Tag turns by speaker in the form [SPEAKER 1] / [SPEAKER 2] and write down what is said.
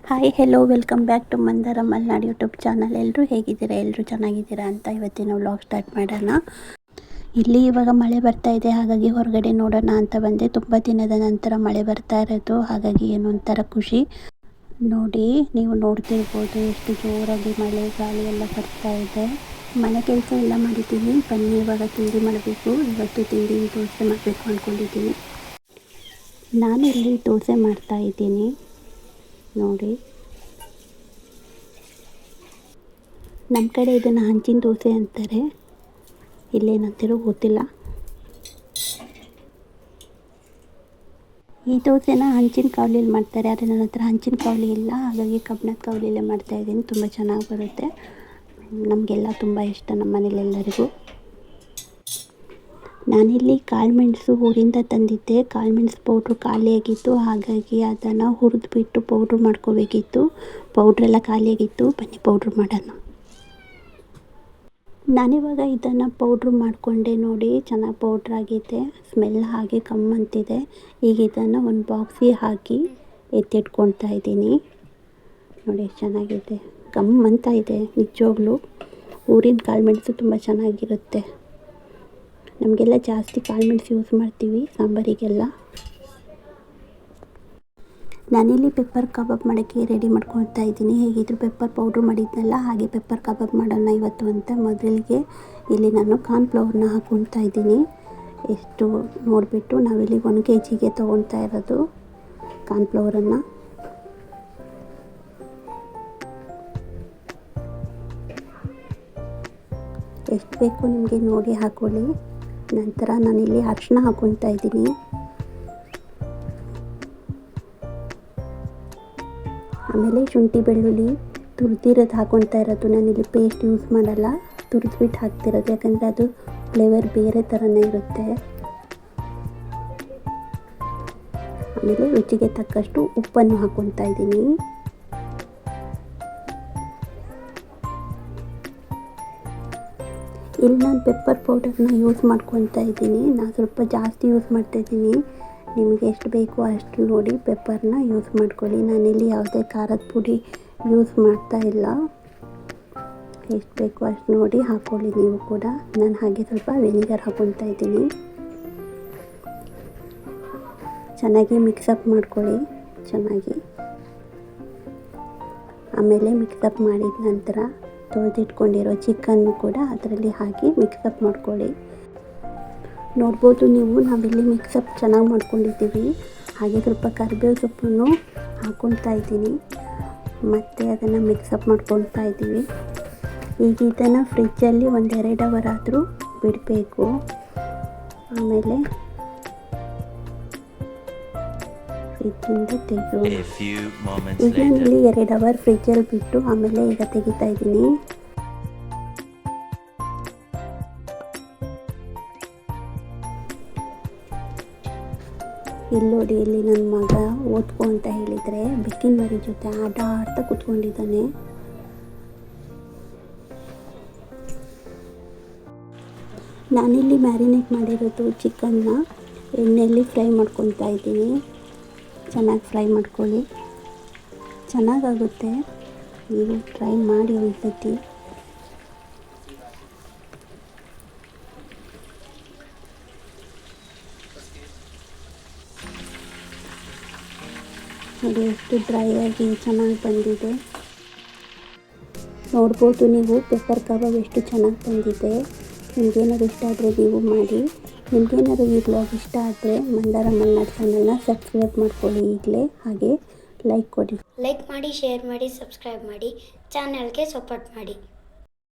[SPEAKER 1] Hi hello welcome back to Mandara Malnad YouTube channel. ಎಲ್ಲರೂ ಹೇಗಿದ್ದೀರಾ? ಎಲ್ಲರೂ ಚೆನ್ನಾಗಿದ್ದೀರಾ ಅಂತ ಇವತ್ತಿನ ವ್ಲಾಗ್ ಸ್ಟಾರ್ಟ್ ಮಾಡೋಣ. ಇಲ್ಲಿ ಇವಾಗ ಮಳೆ ಬರ್ತಾ ಇದೆ, ಹಾಗಾಗಿ ಹೊರಗಡೆ ನೋಡೋಣ ಅಂತ ಬಂದೆ. ತುಂಬ ದಿನದ ನಂತರ ಮಳೆ ಬರ್ತಾ ಇರೋದು, ಹಾಗಾಗಿ ಏನೋ ಒಂಥರ ಖುಷಿ. ನೋಡಿ, ನೀವು ನೋಡ್ತಿರ್ಬೋದು ಎಷ್ಟು ಜೋರಾಗಿ ಮಳೆ ಗಾಳಿ ಎಲ್ಲ ಬರ್ತಾ ಇದೆ. ಮನೆ ಕೆಲಸ ಎಲ್ಲ ಮಾಡಿದ್ದೀನಿ. ಬನ್ನಿ ಇವಾಗ ತಿಂಡಿ ಮಾಡಬೇಕು. ಇವತ್ತು ತಿಂಡಿ ದೋಸೆ ಮಾಡಬೇಕು ಅಂದ್ಕೊಂಡಿದ್ದೀನಿ. ನಾನಿಲ್ಲಿ ದೋಸೆ ಮಾಡ್ತಾ ಇದ್ದೀನಿ. ನೋಡಿ, ನಮ್ಮ ಕಡೆ ಇದನ್ನು ಹಂಚಿನ ದೋಸೆ ಅಂತಾರೆ, ಇಲ್ಲೇನಂತಾರೋ ಗೊತ್ತಿಲ್ಲ. ಈ ದೋಸೆನ ಹಂಚಿನ ಕಾವಲಿಯಲ್ಲಿ ಮಾಡ್ತಾರೆ, ಆದರೆ ನನ್ನ ಹತ್ರ ಹಂಚಿನ ಕಾವಲಿ ಇಲ್ಲ, ಹಾಗಾಗಿ ಕಬ್ಬಿಣದ ಕಾವಲಿಯಲ್ಲೇ ಮಾಡ್ತಾಯಿದ್ದೀನಿ. ತುಂಬ ಚೆನ್ನಾಗಿ ಬರುತ್ತೆ. ನಮಗೆಲ್ಲ ತುಂಬ ಇಷ್ಟ, ನಮ್ಮ ಮನೇಲೆಲ್ಲರಿಗೂ. ನಾನಿಲ್ಲಿ ಕಾಳುಮೆಣಸು ಊರಿಂದ ತಂದಿದ್ದೆ. ಕಾಳುಮೆಣಸು ಪೌಡ್ರು ಖಾಲಿಯಾಗಿತ್ತು, ಹಾಗಾಗಿ ಅದನ್ನು ಹುರಿದ್ಬಿಟ್ಟು ಪೌಡ್ರು ಮಾಡ್ಕೋಬೇಕಿತ್ತು. ಪೌಡ್ರೆಲ್ಲ ಖಾಲಿಯಾಗಿತ್ತು. ಬನ್ನಿ ಪೌಡ್ರು ಮಾಡೋಣ. ನಾನಿವಾಗ ಇದನ್ನು ಪೌಡ್ರು ಮಾಡಿಕೊಂಡೆ. ನೋಡಿ, ಚೆನ್ನಾಗಿ ಪೌಡ್ರಾಗಿದೆ. ಸ್ಮೆಲ್ ಹಾಗೆ ಕಮ್ಮಂತಿದೆ. ಈಗ ಇದನ್ನು ಒಂದು ಬಾಕ್ಸಿಗೆ ಹಾಕಿ ಎತ್ತಿಟ್ಕೊಳ್ತಾ ಇದ್ದೀನಿ. ನೋಡಿ ಎಷ್ಟು ಚೆನ್ನಾಗಿದೆ, ಗಮ್ಮಂತ ಇದೆ ನಿಜವಾಗ್ಲೂ. ಊರಿನ ಕಾಳುಮೆಣಸು ತುಂಬ ಚೆನ್ನಾಗಿರುತ್ತೆ. ನಮಗೆಲ್ಲ ಜಾಸ್ತಿ ಕಾಳುಮೆಣಸು ಯೂಸ್ ಮಾಡ್ತೀವಿ ಸಾಂಬಾರಿಗೆಲ್ಲ. ನಾನಿಲ್ಲಿ ಪೆಪ್ಪರ್ ಕಬಾಬ್ ಮಾಡೋಕ್ಕೆ ರೆಡಿ ಮಾಡ್ಕೊಳ್ತಾ ಇದ್ದೀನಿ. ಹೇಗಿದ್ರು ಪೆಪ್ಪರ್ ಪೌಡ್ರ್ ಮಾಡಿದ್ನಲ್ಲ, ಹಾಗೆ ಪೆಪ್ಪರ್ ಕಬಾಬ್ ಮಾಡೋಣ ಇವತ್ತು ಅಂತ ಮೊದಲಿಗೆ ಇಲ್ಲಿ ನಾನು ಕಾರ್ನ್ಫ್ಲವರ್ನ ಹಾಕ್ಕೊಳ್ತಾ ಇದ್ದೀನಿ. ಎಷ್ಟು ನೋಡಿಬಿಟ್ಟು ನಾವಿಲ್ಲಿ 1 kg ತೊಗೊಳ್ತಾ ಇರೋದು ಕಾರ್ನ್ಫ್ಲವರನ್ನು. ಎಷ್ಟು ಬೇಕು ನಿಮಗೆ ನೋಡಿ ಹಾಕ್ಕೊಳ್ಳಿ. ನಂತರ ನಾನಿಲ್ಲಿ ಅರಿಶಿನ ಹಾಕ್ಕೊಳ್ತಾ ಇದ್ದೀನಿ. ಆಮೇಲೆ ಶುಂಠಿ ಬೆಳ್ಳುಳ್ಳಿ ತುರಿದಿರೋದು ಹಾಕ್ಕೊಳ್ತಾ ಇರೋದು. ನಾನಿಲ್ಲಿ ಪೇಸ್ಟ್ ಯೂಸ್ ಮಾಡಲ್ಲ, ತುರಿದ್ಬಿಟ್ಟು ಹಾಕ್ತಿರೋದು, ಯಾಕಂದರೆ ಅದು ಫ್ಲೇವರ್ ಬೇರೆ ಥರನೇ ಇರುತ್ತೆ. ಆಮೇಲೆ ರುಚಿಗೆ ತಕ್ಕಷ್ಟು ಉಪ್ಪನ್ನು ಹಾಕ್ಕೊಳ್ತಾ ಇದ್ದೀನಿ. ಇಲ್ಲಿ ನಾನು ಪೆಪ್ಪರ್ ಪೌಡರ್ನ ಯೂಸ್ ಮಾಡ್ಕೊತಾ ಇದ್ದೀನಿ. ನಾನು ಸ್ವಲ್ಪ ಜಾಸ್ತಿ ಯೂಸ್ ಮಾಡ್ತಾಯಿದ್ದೀನಿ. ನಿಮಗೆ ಎಷ್ಟು ಬೇಕೋ ಅಷ್ಟು ನೋಡಿ ಪೆಪ್ಪರ್ನ ಯೂಸ್ ಮಾಡ್ಕೊಳ್ಳಿ. ನಾನಿಲ್ಲಿ ಯಾವುದೇ ಖಾರದ ಪುಡಿ ಯೂಸ್ ಮಾಡ್ತಾ ಇಲ್ಲ. ಎಷ್ಟು ಬೇಕೋ ಅಷ್ಟು ನೋಡಿ ಹಾಕ್ಕೊಳ್ಳಿ ನೀವು ಕೂಡ. ನಾನು ಹಾಗೆ ಸ್ವಲ್ಪ ವೆನಿಗರ್ ಹಾಕ್ಕೊತಾ ಇದ್ದೀನಿ. ಚೆನ್ನಾಗಿ ಮಿಕ್ಸಪ್ ಮಾಡ್ಕೊಳ್ಳಿ ಚೆನ್ನಾಗಿ. ಆಮೇಲೆ ಮಿಕ್ಸಪ್ ಮಾಡಿದ ನಂತರ ತೊಳೆದಿಟ್ಕೊಂಡಿರೋ ಚಿಕನ್ನು ಕೂಡ ಅದರಲ್ಲಿ ಹಾಕಿ ಮಿಕ್ಸಪ್ ಮಾಡ್ಕೊಳ್ಳಿ. ನೋಡ್ಬೋದು ನೀವು, ನಾವಿಲ್ಲಿ ಮಿಕ್ಸಪ್ ಚೆನ್ನಾಗಿ ಮಾಡ್ಕೊಂಡಿದ್ದೀವಿ. ಹಾಗೆ ಸ್ವಲ್ಪ ಕರಿಬೇವು ಸೊಪ್ಪನ್ನು ಹಾಕ್ಕೊಳ್ತಾ ಇದ್ದೀನಿ. ಮತ್ತು ಅದನ್ನು ಮಿಕ್ಸಪ್ ಮಾಡ್ಕೊಳ್ತಾ ಇದ್ದೀವಿ. ಈಗ ಇದನ್ನು ಫ್ರಿಜ್ಜಲ್ಲಿ 1-2 ಅವರ್ ಆದರೂ ಬಿಡಬೇಕು. ಆಮೇಲೆ ಫ್ರಿಜ್ಜಿಂದ ತೆಗೆದು ಈಗ ಇಲ್ಲಿ 2 ಅವರ್ ಫ್ರಿಜ್ಜಲ್ಲಿ ಬಿಟ್ಟು ಆಮೇಲೆ ಈಗ ತೆಗಿತಾ ಇದ್ದೀನಿ. ಇಲ್ಲಿ ನೋಡಿ, ಇಲ್ಲಿ ನನ್ನ ಮಗ ಓದ್ಕೊ ಅಂತ ಹೇಳಿದರೆ ಬೆಕ್ಕಿನ ಮರಿ ಜೊತೆ ಆಟ ಆಡ್ತಾ ಕೂತ್ಕೊಂಡಿದ್ದಾನೆ. ನಾನಿಲ್ಲಿ ಮ್ಯಾರಿನೇಟ್ ಮಾಡಿರೋದು ಚಿಕನ್ನ ಎಣ್ಣೆಯಲ್ಲಿ ಫ್ರೈ ಮಾಡ್ಕೊತಾ ಇದ್ದೀನಿ. ಚೆನ್ನಾಗಿ ಫ್ರೈ ಮಾಡ್ಕೊಳ್ಳಿ, ಚೆನ್ನಾಗಾಗುತ್ತೆ. ನೀವು ಟ್ರೈ ಮಾಡಿ ಒಂದು ಸತಿ. ನೋಡಿ ಎಷ್ಟು ಡ್ರೈ ಆಗಿ ಚೆನ್ನಾಗಿ ಬಂದಿದೆ. ನೋಡ್ಬೋದು ನೀವು ಪೆಪ್ಪರ್ ಕಬಾಬ್ ಎಷ್ಟು ಚೆನ್ನಾಗಿ ಬಂದಿದೆ. ನಿಮಗೇನಾದ್ರು ಇಷ್ಟ ಆದರೆ ನೀವು ಮಾಡಿ. ನಿಮಗೇನಾದ್ರು ಈ ಬ್ಲಾಗ್ ಇಷ್ಟ ಆದರೆ ಮಂದಾರ ಮಲ್ನಾಡ್ ಚಾನಲ್ನ ಸಬ್ಸ್ಕ್ರೈಬ್ ಮಾಡ್ಕೊಳ್ಳಿ ಈಗಲೇ. ಹಾಗೆ ಲೈಕ್ ಕೊಡಿ.
[SPEAKER 2] ಲೈಕ್ ಮಾಡಿ, ಶೇರ್ ಮಾಡಿ, ಸಬ್ಸ್ಕ್ರೈಬ್ ಮಾಡಿ, ಚಾನಲ್ಗೆ ಸಪೋರ್ಟ್ ಮಾಡಿ.